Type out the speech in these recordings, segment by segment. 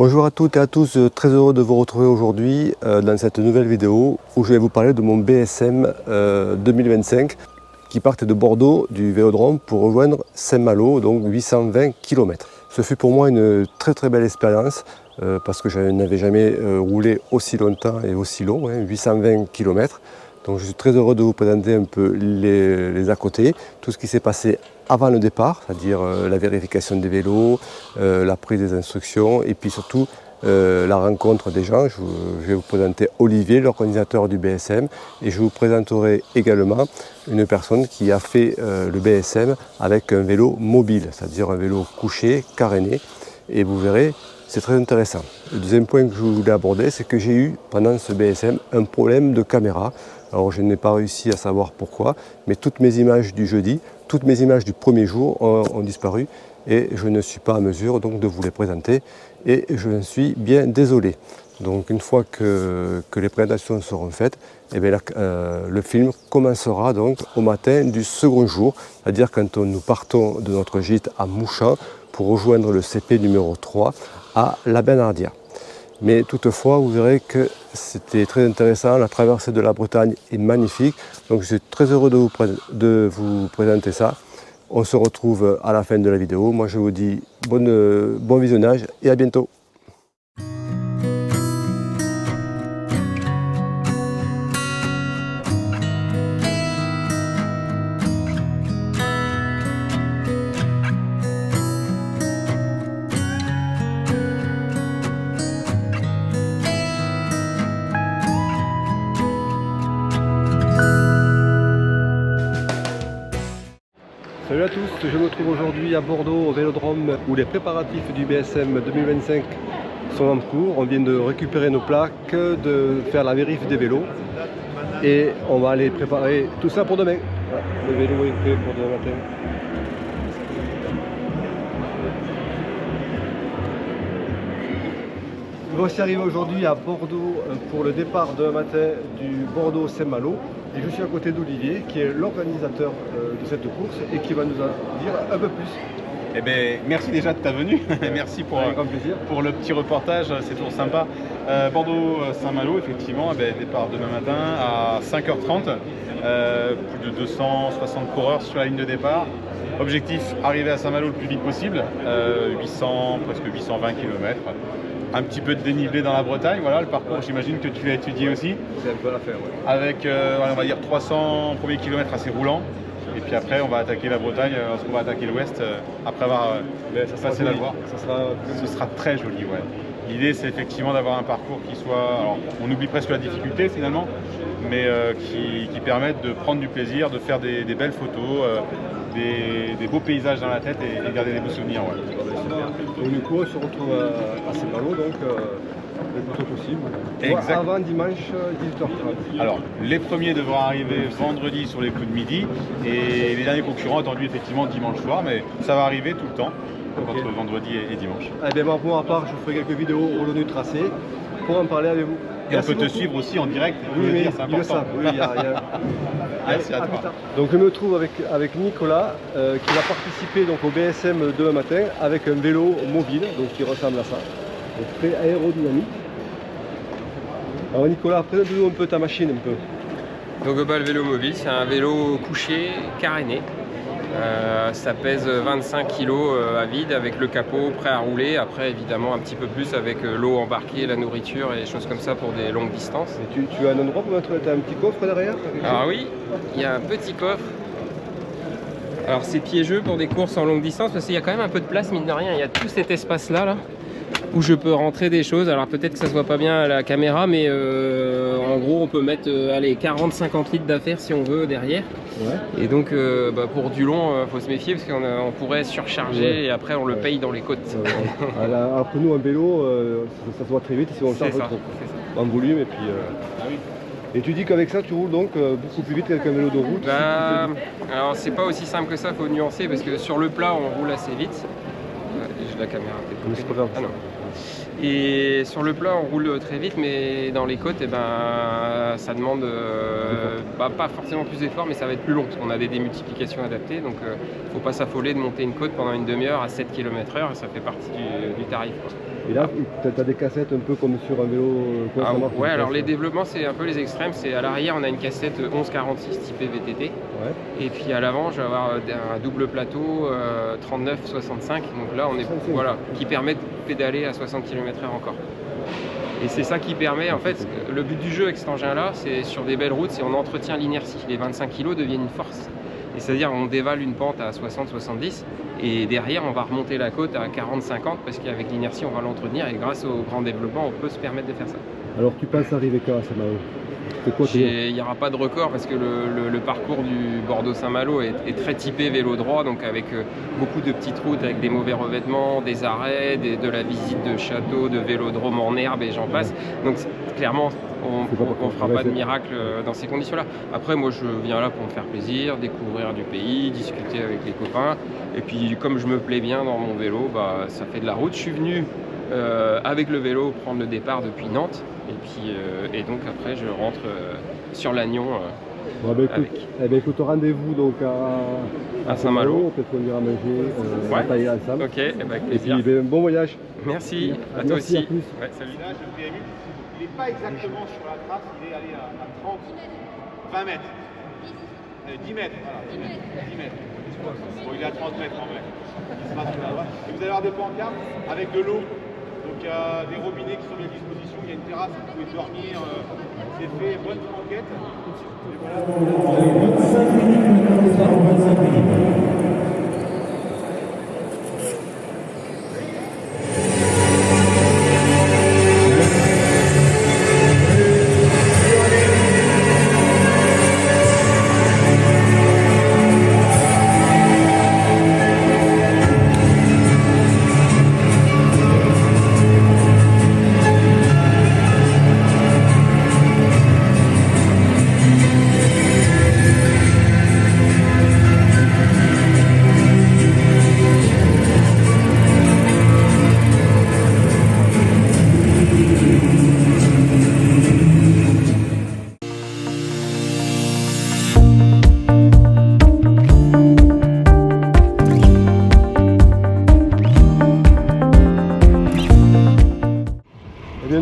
Bonjour à toutes et à tous, très heureux de vous retrouver aujourd'hui dans cette nouvelle vidéo où je vais vous parler de mon BSM 2025 qui partait de Bordeaux du Vélodrome pour rejoindre Saint-Malo, donc 820 km. Ce fut pour moi une très belle expérience parce que je n'avais jamais roulé aussi longtemps et aussi long, 820 km. Donc je suis très heureux de vous présenter un peu les à côté, tout ce qui s'est passé avant le départ, c'est-à-dire la vérification des vélos, la prise des instructions et puis surtout la rencontre des gens. Je vais vous présenter Olivier, l'organisateur du BSM, et je vous présenterai également une personne qui a fait le BSM avec un vélo mobile, c'est-à-dire un vélo couché, caréné, et vous verrez, c'est très intéressant. Le deuxième point que je voulais aborder, c'est que j'ai eu pendant ce BSM un problème de caméra. Alors je n'ai pas réussi à savoir pourquoi, mais toutes mes images du jeudi, toutes mes images du premier jour ont disparu et je ne suis pas à mesure donc de vous les présenter et je suis bien désolé. Donc une fois que les présentations seront faites, eh bien, le film commencera donc au matin du second jour, c'est-à-dire quand nous partons de notre gîte à Mouchamp pour rejoindre le CP numéro 3 à La Bernardière. Mais toutefois, vous verrez que c'était très intéressant, la traversée de la Bretagne est magnifique, donc je suis très heureux de vous présenter ça. On se retrouve à la fin de la vidéo. Moi je vous dis bon visionnage et à bientôt. Salut à tous, je me trouve aujourd'hui à Bordeaux au Vélodrome où les préparatifs du BSM 2025 sont en cours. On vient de récupérer nos plaques, de faire la vérif des vélos et on va aller préparer tout ça pour demain. Voilà, le vélo est prêt pour demain matin. Voici arrivé aujourd'hui à Bordeaux pour le départ demain matin du Bordeaux-Saint-Malo. Et je suis à côté d'Olivier, qui est l'organisateur de cette course et qui va nous en dire un peu plus. Eh bien, merci déjà de ta venue. Merci pour le petit reportage, c'est toujours sympa. Bordeaux-Saint-Malo, effectivement, départ demain matin à 5h30. Plus de 260 coureurs sur la ligne de départ. Objectif, arriver à Saint-Malo le plus vite possible. Presque 820 km. Un petit peu de dénivelé dans la Bretagne, voilà, le parcours j'imagine que tu l'as étudié aussi. C'est un peu l'affaire, ouais. Avec, on va dire 300 premiers kilomètres assez roulants. Et puis après on va attaquer la Bretagne lorsqu'on va attaquer l'ouest, après avoir passé la Loire. Ce sera très joli, ouais. L'idée c'est effectivement d'avoir un parcours qui soit, alors on oublie presque la difficulté finalement, mais qui permette de prendre du plaisir, de faire des belles photos, des beaux paysages dans la tête et garder des beaux souvenirs. Ouais. Donc du coup on se retrouve à Saint-Malo donc le plus tôt possible. Exact. Avant dimanche 18h30. Alors les premiers devront arriver vendredi sur les coups de midi et les derniers concurrents attendus effectivement dimanche soir, mais ça va arriver tout le temps, entre vendredi et dimanche. Eh bien, pour ma part, je vous ferai quelques vidéos au long du tracé pour en parler avec vous. Et on peut te suivre aussi en direct, Oui, c'est important. Oui, Merci à toi. Donc je me trouve avec Nicolas qui va participer donc, au BSM demain matin avec un vélo mobile, donc qui ressemble à ça. Donc très aérodynamique. Alors Nicolas, présente-nous un peu ta machine un peu. Donc le vélo mobile, c'est un vélo couché, caréné. Ça pèse 25 kg à vide avec le capot prêt à rouler. Après évidemment un petit peu plus avec l'eau embarquée, la nourriture et des choses comme ça pour des longues distances. Et tu as un endroit pour mettre un petit coffre derrière? Alors oui, il y a un petit coffre. Alors c'est piégeux pour des courses en longue distance parce qu'il y a quand même un peu de place mine de rien. Il y a tout cet espace là où je peux rentrer des choses. Alors peut-être que ça se voit pas bien à la caméra, mais en gros on peut mettre 40-50 litres d'affaires si on veut derrière. Ouais. Et donc pour du long, faut se méfier parce qu'on pourrait surcharger et après on le paye dans les côtes. Alors que nous un vélo, ça se voit très vite si on charge trop. En volume et puis. Ah oui. Et tu dis qu'avec ça tu roules donc beaucoup plus vite qu'avec un vélo de route? Alors c'est pas aussi simple que ça, faut nuancer parce que sur le plat on roule assez vite. J'ai la caméra Mais c'est pas grave. Ah non. Et sur le plat, on roule très vite, mais dans les côtes, eh ben, ça demande pas forcément plus d'efforts, mais ça va être plus long, parce qu'on a des démultiplications adaptées. Donc, il ne faut pas s'affoler de monter une côte pendant une demi-heure à 7 km/h, et ça fait partie du tarif, quoi. Et là, tu as des cassettes un peu comme sur un vélo. Ah, ouais, alors les développements, c'est un peu les extrêmes. C'est à l'arrière, on a une cassette 1146 typée VTT. Ouais. Et puis à l'avant, je vais avoir un double plateau 39-65. Donc là, on est voilà, qui permet de pédaler à 60 km/h encore. Et c'est ça qui permet, en fait, le but du jeu avec cet engin-là, c'est sur des belles routes, c'est on entretient l'inertie. Les 25 kg deviennent une force. Et c'est-à-dire on dévale une pente à 60-70 et derrière on va remonter la côte à 40-50 parce qu'avec l'inertie on va l'entretenir et grâce au grand développement on peut se permettre de faire ça. Alors tu penses arriver quand à Saint-Malo? Il n'y aura pas de record parce que le parcours du Bordeaux-Saint-Malo est très typé vélo droit, donc avec beaucoup de petites routes avec des mauvais revêtements, des arrêts, de la visite de châteaux, de vélodromes en herbe et j'en passe. Donc clairement on ne fera pas de miracle dans ces conditions-là. Après moi je viens là pour me faire plaisir, découvrir du pays, discuter avec les copains. Et puis comme je me plais bien dans mon vélo, bah, ça fait de la route. Je suis venu avec le vélo prendre le départ depuis Nantes. Et donc après je rentre sur Lannion écoute, rendez-vous donc à Saint-Malo. Peut-être qu'on ira manger, batailler ensemble. Ok, avec et plaisir. puis bon voyage. Merci, à toi Merci, aussi. à plus. Ouais, salut. Là, le PMU, il n'est pas exactement sur la trace, il est allé à 30, 20 mètres. 10 mètres, voilà, 10 mètres. Bon, il est à 30 mètres en vrai. Il se passe là-bas. Et vous allez avoir des pancartes avec de l'eau. Donc il y a des robinets qui sont mis à disposition, il y a une terrasse, vous pouvez dormir, c'est fait, bonne franquette. Et voilà. 25 minutes, le départ en 25 minutes.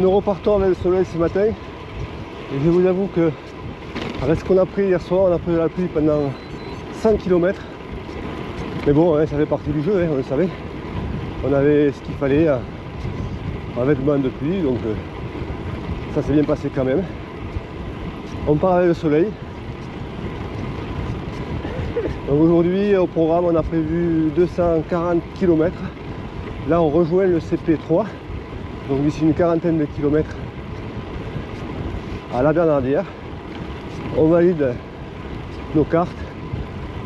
Nous repartons avec le soleil ce matin et je vous avoue que avec ce qu'on a pris hier soir, on a pris de la pluie pendant 100 km. Mais bon, ça fait partie du jeu, on le savait. On avait ce qu'il fallait en vêtements de pluie, donc ça s'est bien passé quand même. On part avec le soleil. Donc aujourd'hui au programme on a prévu 240 km. Là on rejoint le CP3. Donc d'ici une quarantaine de kilomètres à la Bernardière, on valide nos cartes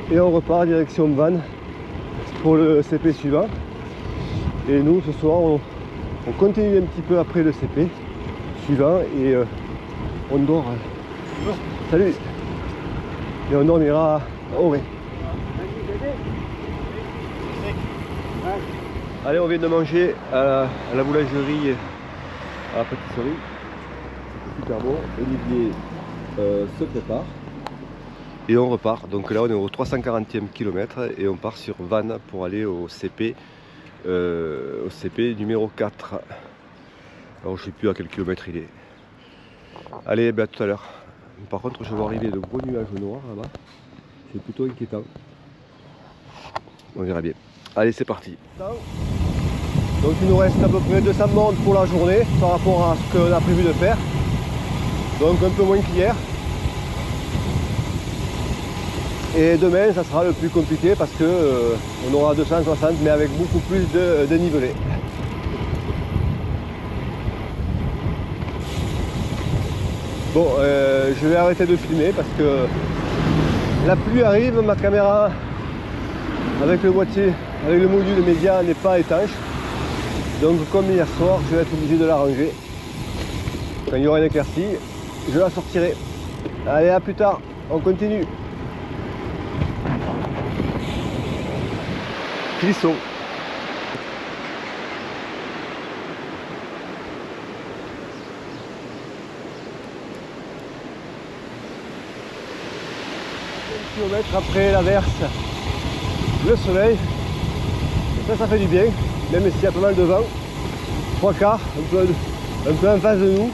et on repart direction Vannes pour le CP suivant. Et nous ce soir on continue un petit peu après le CP suivant et on dort. Salut. Et on dormira au Ré. Allez, on vient de manger à la boulangerie, à la pâtisserie. C'est super bon. Olivier se prépare. Et on repart. Donc là, on est au 340e kilomètre et on part sur Vannes pour aller au CP numéro 4. Alors, je ne sais plus à quel kilomètre il est. Allez, ben, à tout à l'heure. Par contre, je vois arriver de gros nuages noirs là-bas. C'est plutôt inquiétant. On verra bien. Allez, c'est parti. Donc il nous reste à peu près 200 bornes pour la journée par rapport à ce qu'on a prévu de faire. Donc un peu moins qu'hier. Et demain ça sera le plus compliqué parce que on aura 260 mais avec beaucoup plus de dénivelé. Bon, je vais arrêter de filmer parce que la pluie arrive, ma caméra avec le boîtier, avec le module média n'est pas étanche. Donc comme hier soir, je vais être obligé de la ranger. Quand il y aura une éclaircie, je la sortirai. Allez, à plus tard, on continue. Clisson. km après l'averse, le soleil. Et ça fait du bien, même s'il y a pas mal de vent. 3/4, un peu en face de nous.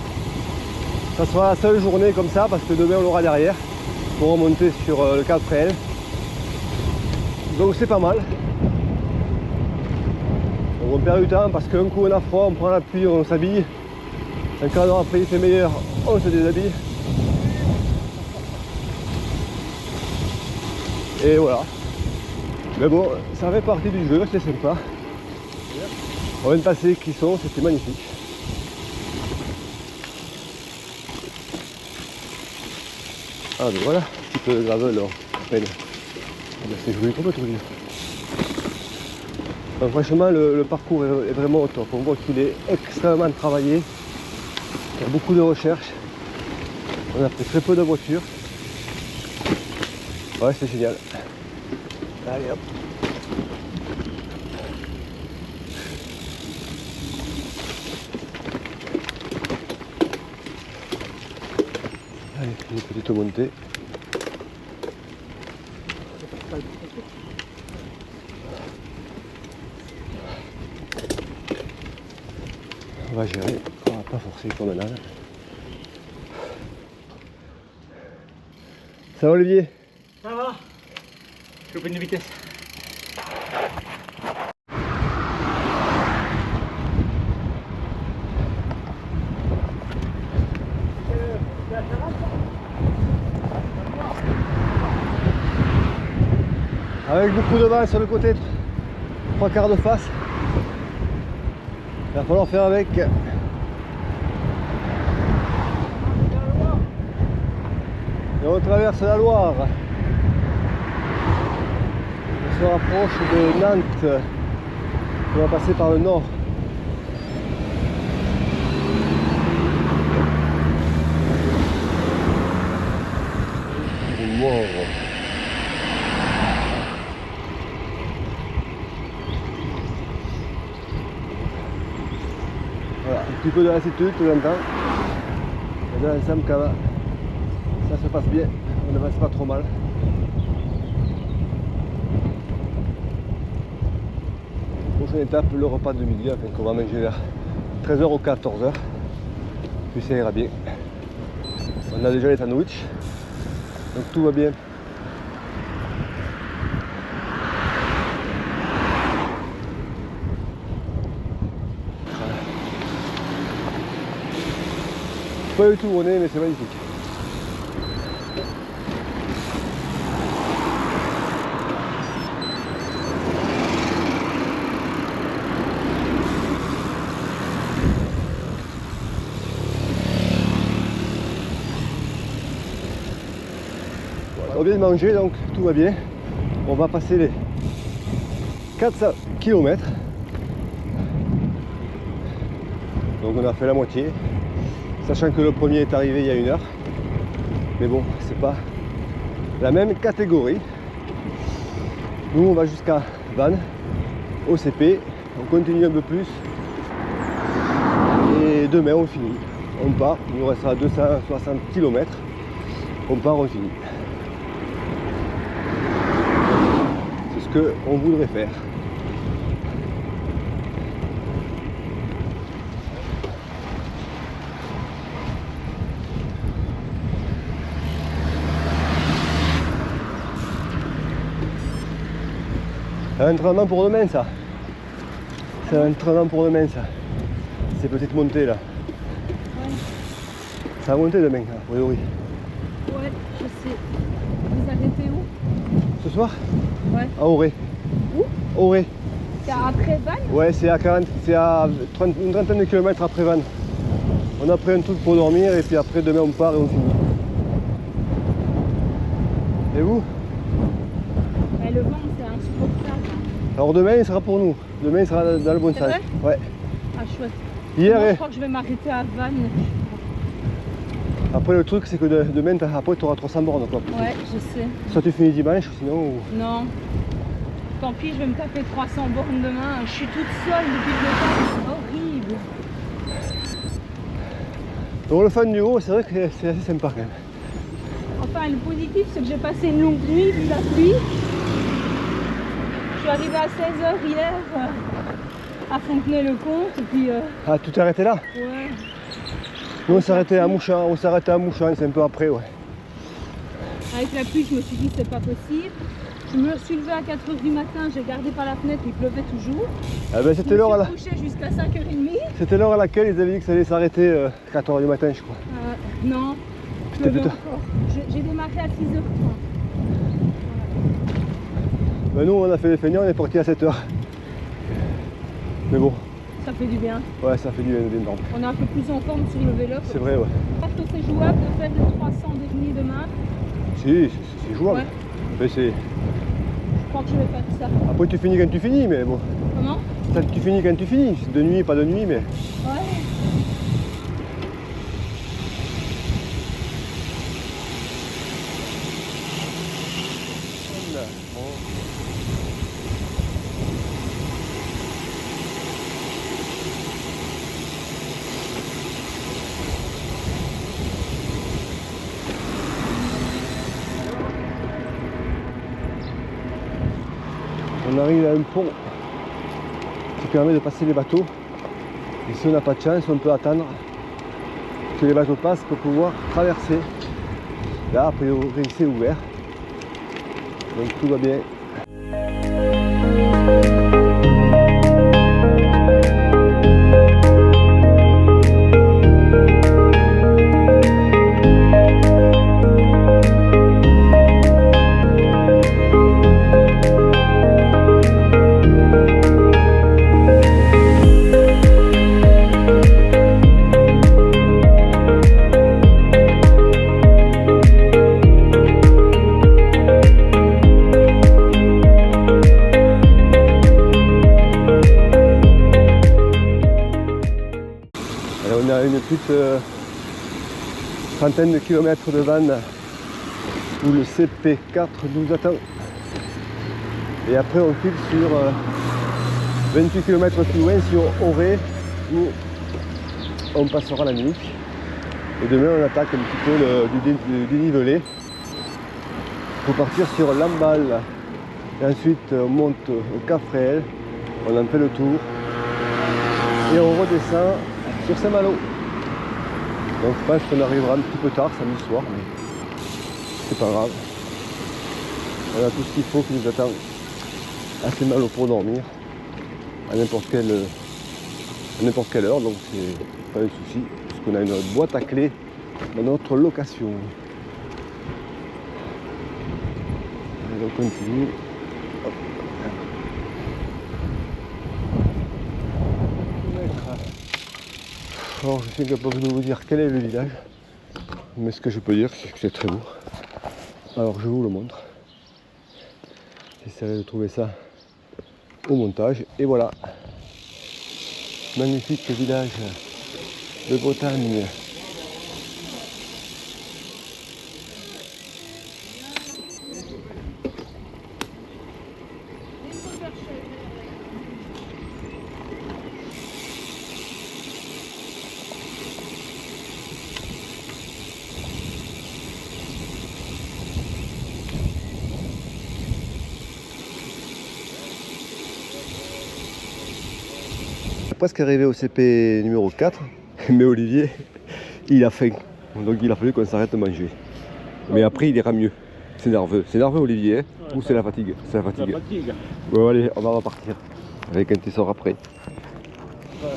Ça sera la seule journée comme ça parce que demain on l'aura derrière pour remonter sur le Cap Fréhel. Donc c'est pas mal. Donc on perd du temps parce qu'un coup on a froid, on prend la pluie, on s'habille. Un quart d'heure après il fait meilleur, on se déshabille. Et voilà. Mais bon, ça fait partie du jeu, c'est sympa. On vient de passer Clisson, c'était magnifique. Ah ben voilà, un petit peu de gravel là, à peine. C'est joli comme tout dire. Donc, franchement le parcours est vraiment au top. On voit qu'il est extrêmement travaillé. Il y a beaucoup de recherches. On a pris très peu de voitures. Ouais, c'est génial. Allez hop. Allez, une petite montée. On va gérer, on va pas forcer comme un âne. Ça va Olivier? Ça va? Je fais une vitesse. Avec beaucoup de vent sur le côté, 3/4 de face. Il va falloir faire avec. Et on traverse la Loire. On se rapproche de Nantes. On va passer par le nord. Mort. Voilà, un petit peu de lassitude tout le temps. Mais dans l'ensemble, ça se passe bien, on n'avance pas trop mal. Prochaine étape, le repas de midi, enfin, qu'on va manger vers 13h ou 14h. Puis ça ira bien. On a déjà les sandwichs, donc tout va bien. Pas du tout tourné, mais c'est magnifique. On vient de manger, donc tout va bien. On va passer les 400 km. Donc on a fait la moitié. Sachant que le premier est arrivé il y a 1 heure. Mais bon, c'est pas la même catégorie. Nous on va jusqu'à Vannes, OCP, on continue un peu plus. Et demain on finit. On part, il nous restera 260 km. On part, on finit. C'est ce qu'on voudrait faire. C'est un entraînement pour demain ça. C'est un entraînement pour demain ça. Ces petites montées là. Ouais. Ça va monter demain, a priori. Ouais, je sais. Vous arrêtez où? Ce soir? Ouais. À Auray. Où? Auray. C'est après Vannes? Ouais, c'est à 40, c'est à une trentaine de kilomètres après Vannes. On a pris un truc pour dormir et puis après demain on part et on finit. Et vous? Mais le vent c'est insupportable. Alors demain il sera pour nous. Demain il sera dans le bon C'est sens. vrai? Ouais. Ah chouette. Hier, Moi, je crois que je vais m'arrêter à Vannes. après le truc c'est que demain après tu auras 300 bornes quoi. Ouais, je sais. Soit tu finis dimanche ou sinon. Non. Tant pis, je vais me taper 300 bornes demain. Je suis toute seule depuis le départ. C'est horrible. Donc le fun du haut c'est vrai que c'est assez sympa quand même. Oh, enfin, le positif, c'est que j'ai passé une longue nuit, vu la pluie. Je suis arrivée à 16h hier à Fontenay-le-Comte, et puis... Ah, tout est arrêté là? ouais. Nous on s'arrêtait à Mouchin, c'est un peu après, ouais. Avec la pluie, je me suis dit que c'est pas possible. Je me suis levée à 4h du matin, j'ai regardé par la fenêtre, il pleuvait toujours. Ah ben c'était l'heure à Je me suis couchée jusqu'à 5h30. C'était l'heure à laquelle ils avaient dit que ça allait s'arrêter 4h du matin, je crois. Non, C'était pleuvait plus tard. encore. J'ai démarré à 6h30. Ben nous on a fait les feignants, on est parti à 7h. Mais bon, Ça fait du bien. ouais, ça fait du bien énorme. On est un peu plus en forme sur le vélo. C'est vrai, ouais. Est-ce que c'est jouable de faire les 300 dénivelés demain? Si, c'est jouable. Ouais. Mais c'est... Je crois que je vais faire ça. Après tu finis quand tu finis, mais bon. Comment? Ça, tu finis quand tu finis. C'est de nuit, pas de nuit, mais... Ouais. On arrive à un pont qui permet de passer les bateaux. Et si on n'a pas de chance, on peut attendre que les bateaux passent pour pouvoir traverser. Là, a priori, c'est ouvert. Donc tout va bien. On est à une petite trentaine de kilomètres de Vannes où le CP4 nous attend. Et après on file sur 28 km plus loin sur Auray où on passera la nuit. Et demain on attaque un petit peu du dénivelé pour partir sur Lamballe. Et ensuite on monte au Cap Fréhel, on en fait le tour et on redescend sur Saint-Malo. Donc je pense qu'on arrivera un petit peu tard samedi soir, mais c'est pas grave. On a tout ce qu'il faut qui nous attend à Saint-Malo pour dormir à n'importe quelle heure, donc c'est pas de souci, puisqu'on a une boîte à clés dans notre location. Et on continue. Hop. Alors, je suis incapable de vous dire quel est le village, mais ce que je peux dire, c'est que c'est très beau. Alors, je vous le montre. J'essaierai de trouver ça au montage. Et voilà, magnifique village de Bretagne. Presque arrivé au CP numéro 4, mais Olivier, il a faim. Donc il a fallu qu'on s'arrête de manger. Mais après il ira mieux. C'est nerveux. C'est nerveux Olivier, hein? Ou c'est la fatigue? C'est la fatigue. Bon allez, on va repartir. Avec un tessor après. Ouais.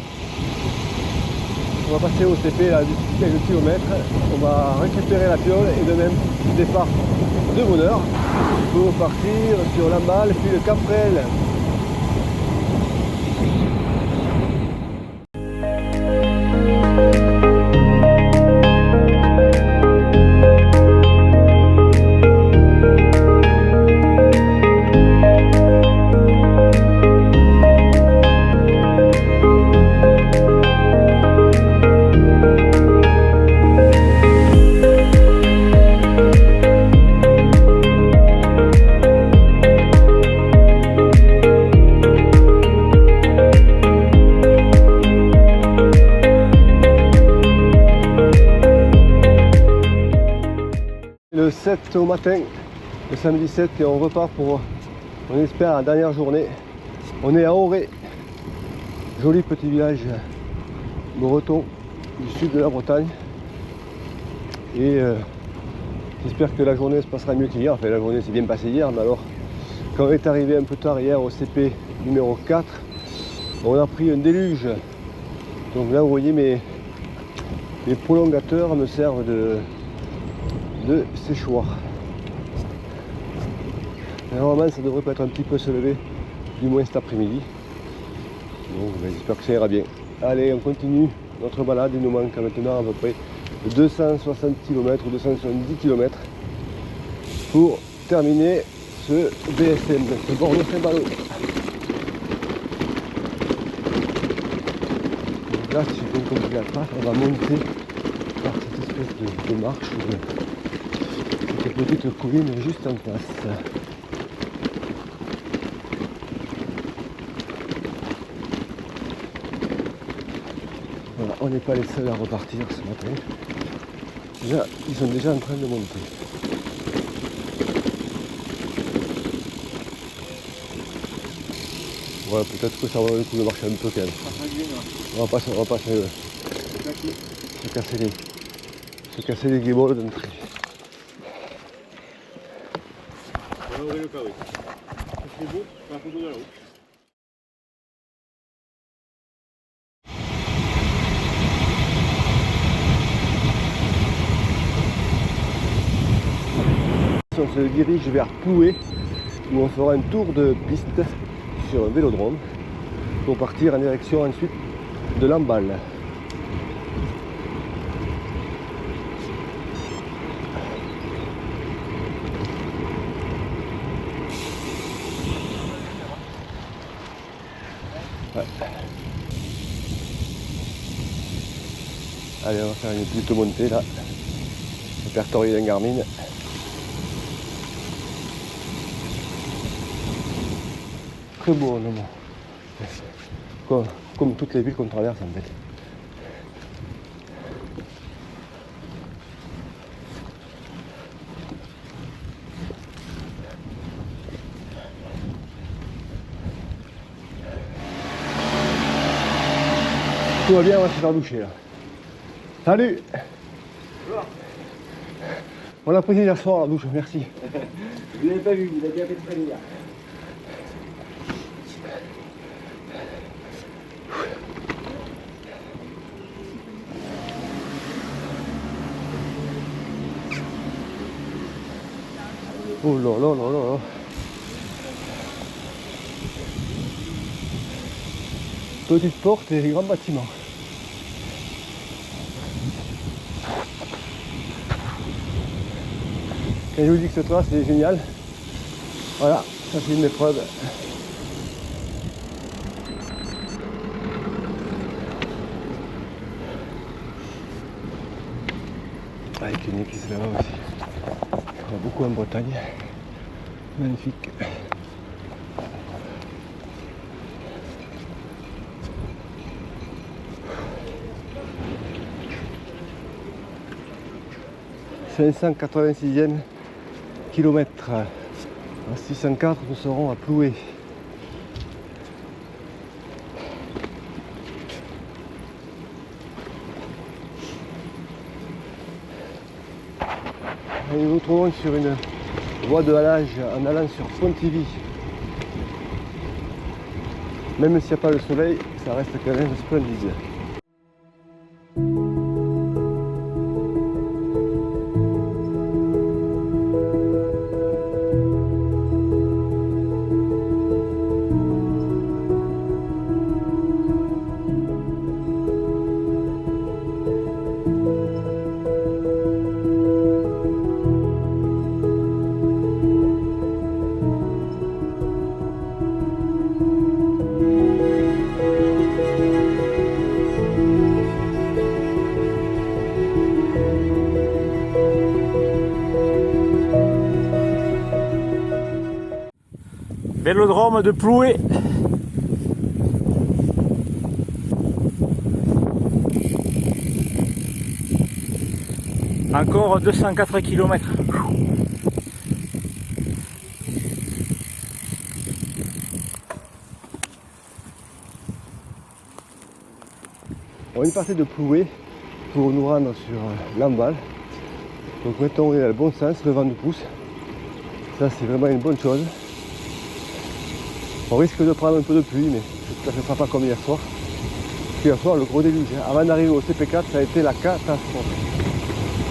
On va passer au CP à quelques kilomètres. On va récupérer la piole et de même départ de bonne heure pour partir sur Lamballe puis le Cap Fréhel. 7 au matin, le samedi 7, et on repart pour, on espère, la dernière journée. On est à Auray, joli petit village breton du sud de la Bretagne. Et j'espère que la journée se passera mieux qu'hier. Enfin, la journée s'est bien passée hier, mais alors, quand on est arrivé un peu tard hier au CP numéro 4, on a pris un déluge. Donc là, vous voyez, mes prolongateurs me servent de séchoir. Normalement, ça devrait pas être un petit peu se lever, du moins cet après-midi. Donc j'espère que ça ira bien. Allez, on continue notre balade. Il nous manque maintenant à peu près 260 km ou 270 km pour terminer ce BSM, ce Bordeaux-Saint-Malo. Donc là, si j'ai bien compris la trace, on va monter par cette espèce de marche, cette petite colline juste en face. Voilà, on n'est pas les seuls à repartir ce matin. Déjà, ils sont déjà en train de monter. Voilà, peut-être que ça vaut le coup de marcher un peu quand même. On va pas se casser les guibolles d'entrée. On va ouvrir le carré. C'est beau, c'est un photo de la route. On se dirige vers Ploué, où on fera un tour de piste sur un vélodrome pour partir en direction ensuite de Lamballe. Ouais. Allez, on va faire une petite montée là, répertoriée d'un Garmin. Très beau, non, comme toutes les villes qu'on traverse en fait. Tout va bien, on va se faire doucher là. Salut! On a pris hier soir la douche, merci. Vous l'avez pas vu, vous avez bien fait de prévenir. Oh là là là là. Petite porte et grand bâtiment. Quand je vous dis que ce trace c'est génial, voilà, ça c'est une épreuve. Avec une église là-bas aussi. Il y en a beaucoup en Bretagne. Magnifique. « 586e kilomètre. À 604, nous serons à Ploué. Et nous nous retrouvons sur une voie de halage en allant sur Pontivy. Même s'il n'y a pas le soleil, ça reste quand même splendide. Vélodrome de Ploué. Encore 204 km. On est parti de Ploué pour nous rendre sur Lamballe. Donc maintenant on est dans le bon sens, le vent nous pousse. Ça c'est vraiment une bonne chose. On risque de prendre un peu de pluie, mais ça ne sera pas comme hier soir. Hier soir, le gros déluge. Avant d'arriver au CP4, ça a été la catastrophe.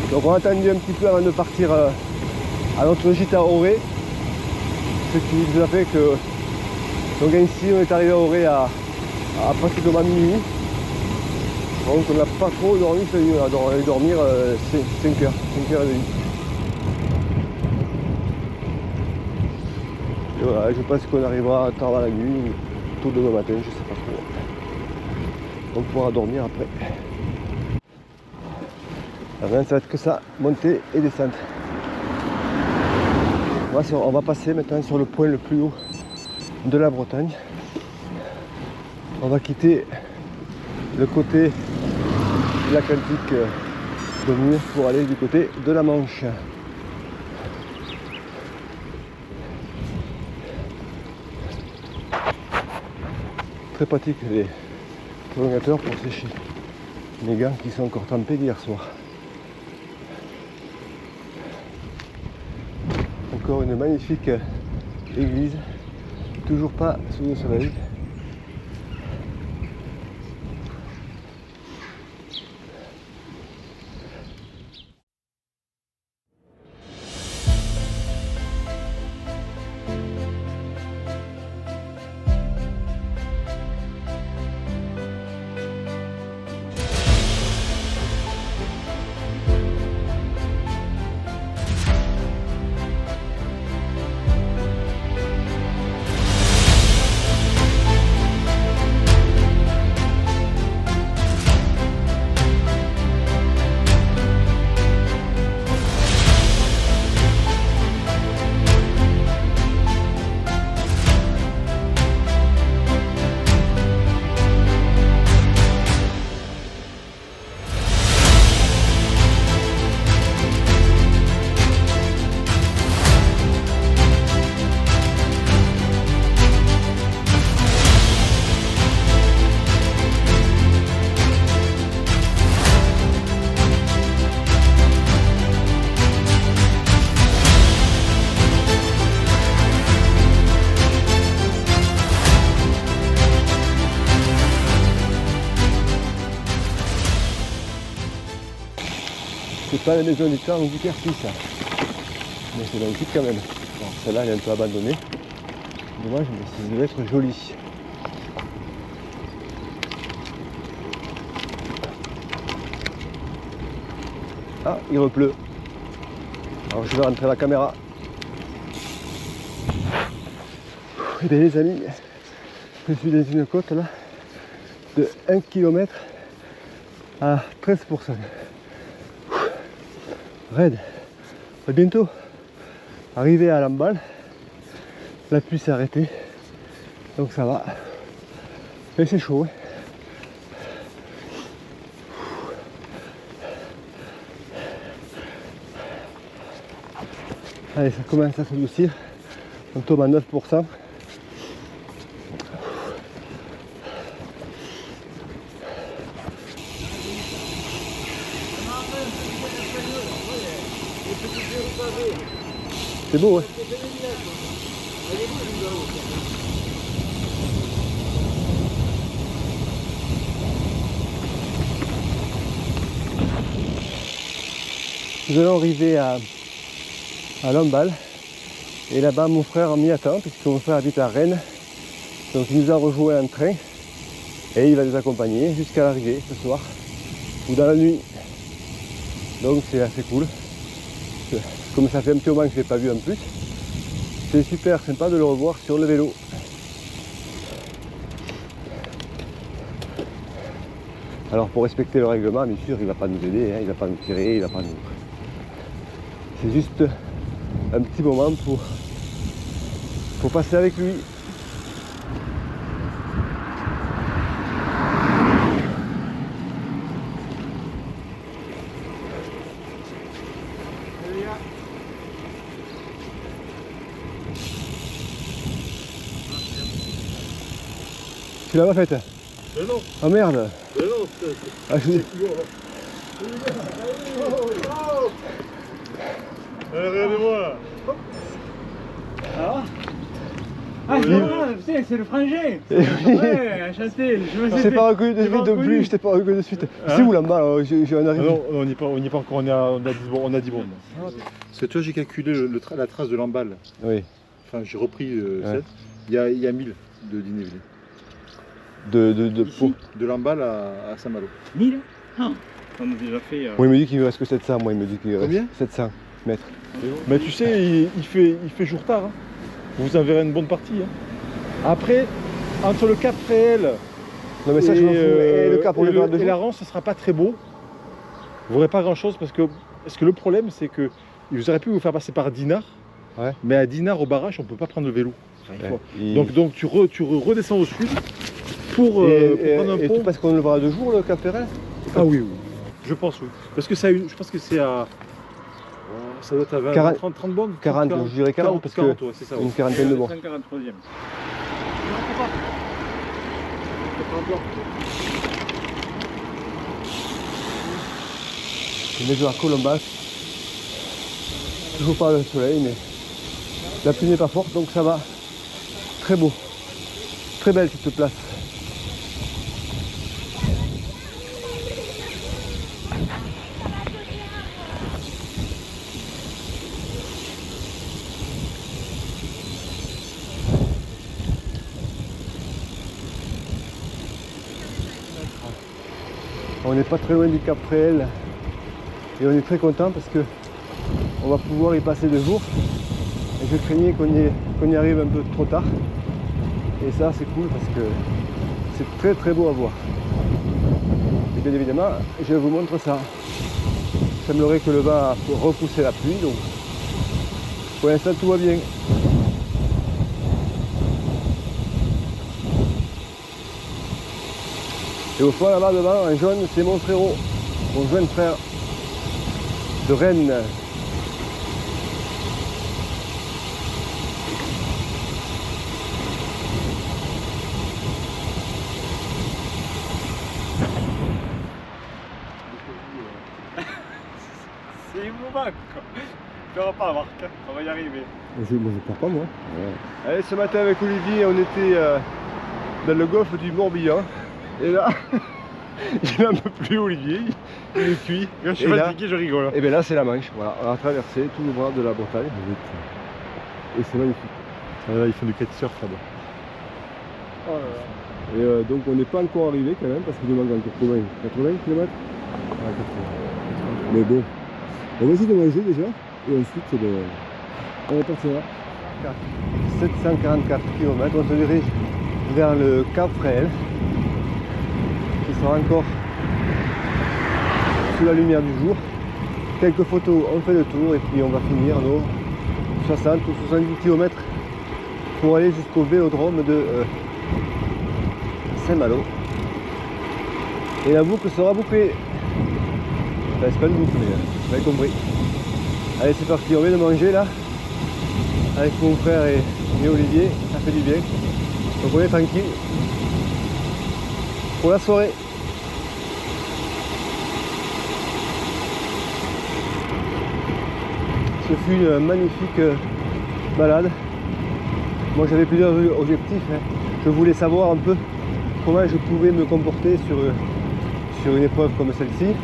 Donc on a attendu un petit peu avant de partir à notre gîte à Auray. Ce qui nous a fait que donc ici on est arrivé à Auray à pratiquement minuit. Donc on n'a pas trop dormi, on a dû dormir 5h30. Et voilà, je pense qu'on arrivera tard dans la nuit ou tôt demain matin, je sais pas trop. On pourra dormir après. Maintenant ça va être que ça, montée et descente. On va passer maintenant sur le point le plus haut de la Bretagne. On va quitter le côté de l'Atlantique de Mur pour aller du côté de la Manche. Très pratique les prolongateurs pour sécher mes gants qui sont encore trempés d'hier soir. Encore une magnifique église, toujours pas sous le soleil. C'est pas la maison du temps du Percy ça. Mais c'est magnifique quand même. Bon, celle-là elle est un peu abandonnée. Dommage, mais ça devait être joli. Ah, il repleut. Alors je vais rentrer la caméra. Et bien les amis, je suis dans une côte là de 1 km à 13%. Raide. On va bientôt arriver à Lamballe. La pluie s'est arrêtée. Donc ça va. Mais c'est chaud. Hein. Allez, ça commence à s'adoucir. On tombe à 9%. C'est beau, ouais. Nous allons arriver à Lamballe. Et là-bas, mon frère m'y attend, puisque mon frère habite à Rennes. Donc il nous a rejoint en train. Et il va nous accompagner jusqu'à l'arrivée ce soir. Ou dans la nuit. Donc c'est assez cool. Comme ça fait un petit moment que je ne l'ai pas vu en plus, c'est super sympa de le revoir sur le vélo. Alors pour respecter le règlement, bien sûr, il ne va pas nous aider, hein, il ne va pas nous tirer, il va pas nous... C'est juste un petit moment pour passer avec lui. Tu l'as pas faite? Mais non, Ah merde. mais non, Ah, regardez-moi là. Ah, je vois, putain, c'est le frangin. Ouais, enchanté. Je t'ai pas reconnu de suite non plus, je t'ai pas reconnu de suite. C'est où là-bas là? J'ai un arrivé. Non, on n'y est pas encore, on a 10 bornes. Parce que toi, j'ai calculé la trace de l'emballe. Oui. Enfin, j'ai repris Ouais. 7. Il y a 1000 de dénivelé. De peau. De l'emballe à Saint-Malo. 1000 ah, on a déjà fait. Moi il me dit qu'il me reste que 700, moi il me dit qu'il reste Combien 700 mètres. Mais tu sais, il fait jour tard. Hein. Vous en verrez une bonne partie. Hein. Après, entre le Cap Fréhel Non mais ça je m'en fous. Et le cap pour le et la Rance, ce sera pas très beau. Vous verrez pas grand chose parce que le problème c'est que vous auriez pu vous faire passer par Dinard. Ouais. Mais à Dinard au barrage, on peut pas prendre le vélo. Enfin, il faut- Ouais. Donc tu redescends au sud pour prendre un et pont. tu penses qu'on le verra 2 jours le cap Ferrel? Ah oui, oui. Je pense oui. Parce que je pense que c'est à. Ça doit être à 20, 40, 30 bornes. 40, je dirais 40 parce que ouais, c'est ça. Ouais. une quarantaine de bords. 143e. Une maison à Colombas. Toujours pas le soleil mais la pluie n'est pas forte donc ça va. Très beau. Très belle cette place. On n'est pas très loin du Cap Fréhel et on est très content parce que on va pouvoir y passer 2 jours. Et je craignais qu'on y arrive un peu trop tard. Et ça c'est cool parce que c'est très très beau à voir. Et bien évidemment, je vous montre ça. Il semblerait que le vent a repoussé la pluie, donc pour l'instant tout va bien. Et au fond là-bas devant, en jaune, c'est mon frérot, mon jeune frère de Rennes. C'est émouvant quoi. Tu verras pas Marc, on va y arriver. Je ne crois pas moi. Ouais. Allez, ce matin avec Olivier, on était dans le golfe du Morbihan. Et là, il n'en peut plus Olivier, il est cuit. Quand je suis fatigué, je rigole. Et bien là, c'est la Manche. Voilà, on a traversé tout le bras de la Bretagne. Et c'est magnifique. Là, ils font du kitesurf là-bas. Oh là là. Et donc on n'est pas encore arrivé quand même parce qu'il nous manque encore combien 80 km. Mais bon, on va essayer de manger déjà et ensuite on repartira. 744 km, on se dirige vers le Cap Fréhel qui sera encore sous la lumière du jour. Quelques photos, on fait le tour et puis on va finir nos 60 ou 70 km pour aller jusqu'au vélodrome de Saint-Malo. Et la boucle sera bouclée. Enfin, c'est pas une boucle, mais vous avez compris. Allez, c'est parti, on vient de manger là avec mon frère et Olivier, ça fait du bien. Donc on est tranquille pour la soirée. Ce fut une magnifique balade. Moi j'avais plusieurs objectifs. Hein. Je voulais savoir un peu comment je pouvais me comporter sur une épreuve comme celle-ci.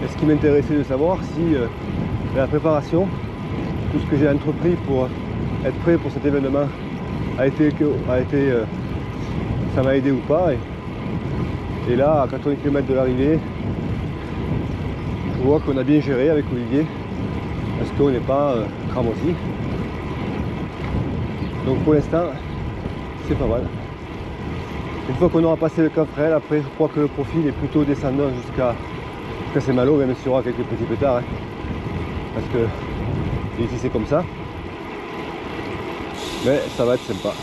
Et ce qui m'intéressait de savoir si la préparation, tout ce que j'ai entrepris pour être prêt pour cet événement ça m'a aidé ou pas. Et là, à 80 km de l'arrivée, je vois qu'on a bien géré avec Olivier, parce qu'on n'est pas cramoisi. Donc pour l'instant, c'est pas mal. Une fois qu'on aura passé le Cap Fréhel, après je crois que le profil est plutôt descendant jusqu'à Saint-Malo, même s'il y aura quelques petits pétards, hein, parce que ici c'est comme ça. Mais ça va être sympa.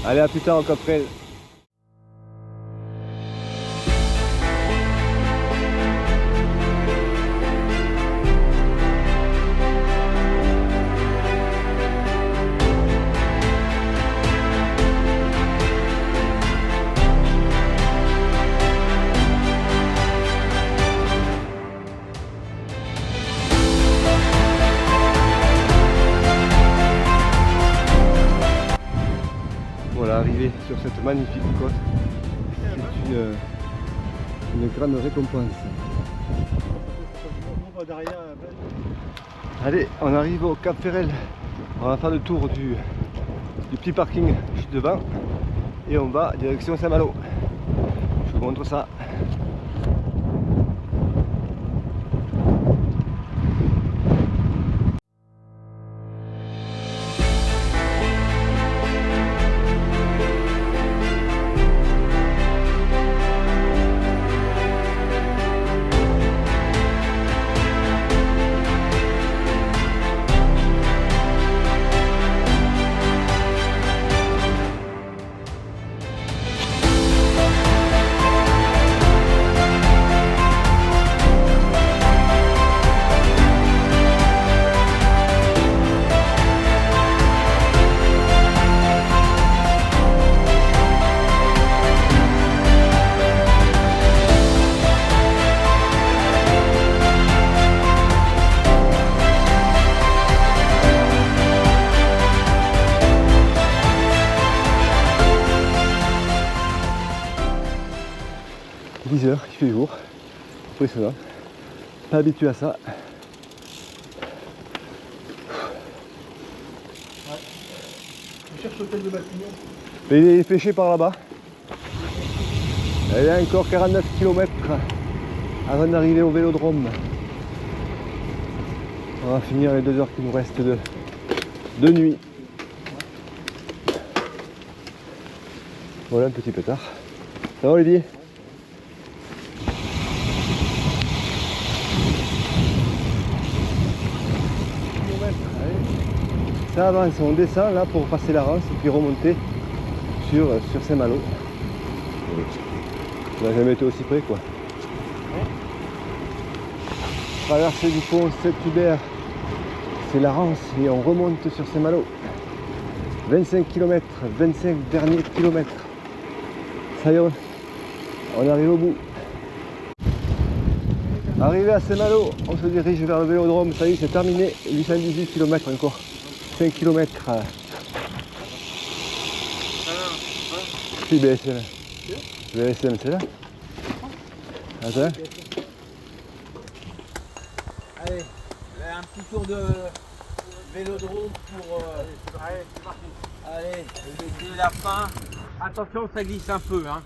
Allez, à plus tard au Cap Fréhel. arriver sur cette magnifique côte. C'est une grande récompense. Allez, on arrive au Cap Ferrel. On va faire le tour du petit parking juste devant et on va direction Saint-Malo. Je vous montre ça. Il fait jour, impressionnant, pas habitué à ça. Je cherche l'hôtel de Matignon. Mais il est pêché par là-bas. Il y a encore 49 km avant d'arriver au Vélodrome. On va finir les 2 heures qui nous restent de nuit. Voilà un petit pétard. Ça va Olivier? Ça avance, on descend là pour passer la Rance et puis remonter sur Saint-Malo. On n'a jamais été aussi près quoi. Traversée du pont Saint-Hubert, c'est la Rance et on remonte sur Saint-Malo. 25 km, 25 derniers kilomètres. Ça y est, on arrive au bout. Arrivé à Saint-Malo, on se dirige vers le Vélodrome, ça y est c'est terminé, 818 km encore. 5 km. Si BSM. BSM c'est là. Attends. Allez, un petit tour de vélodrome pour... Allez, c'est la fin. Attention, ça glisse un peu. Hein.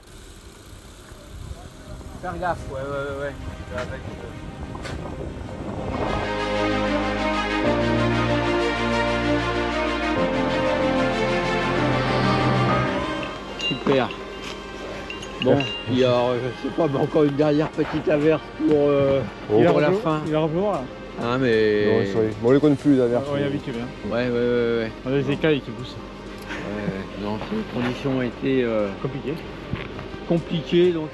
Faire gaffe, ouais. Avec, super. Bon, il y a, je sais pas, mais encore une dernière petite averse pour la fin. Il a rejoint là. Ah mais... Non, bon, on les compte plus d'averse. Ouais, il y a vite qui vient. Ouais. On a des écailles qui poussent. Ouais. Non, les conditions ont été compliquées donc.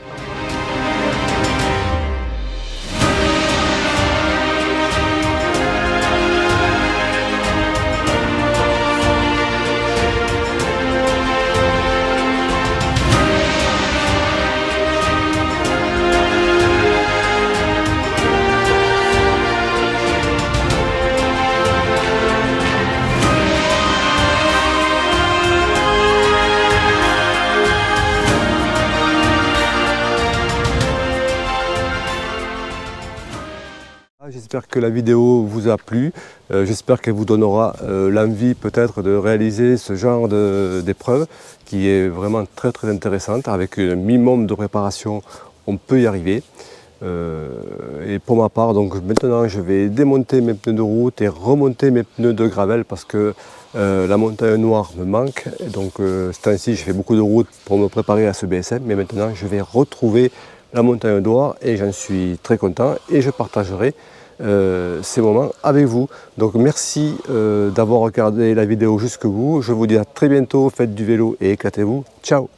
J'espère que la vidéo vous a plu, j'espère qu'elle vous donnera l'envie peut-être de réaliser ce genre d'épreuve qui est vraiment très intéressante. Avec un minimum de préparation, on peut y arriver. Et pour ma part, donc maintenant je vais démonter mes pneus de route et remonter mes pneus de gravel parce que la montagne noire me manque. Et donc ce temps-ci, je fais beaucoup de route pour me préparer à ce BSM, mais maintenant je vais retrouver la montagne noire et j'en suis très content et je partagerai ces moments avec vous. Donc merci d'avoir regardé la vidéo jusqu'au bout. Je vous dis à très bientôt, faites du vélo et éclatez-vous. Ciao!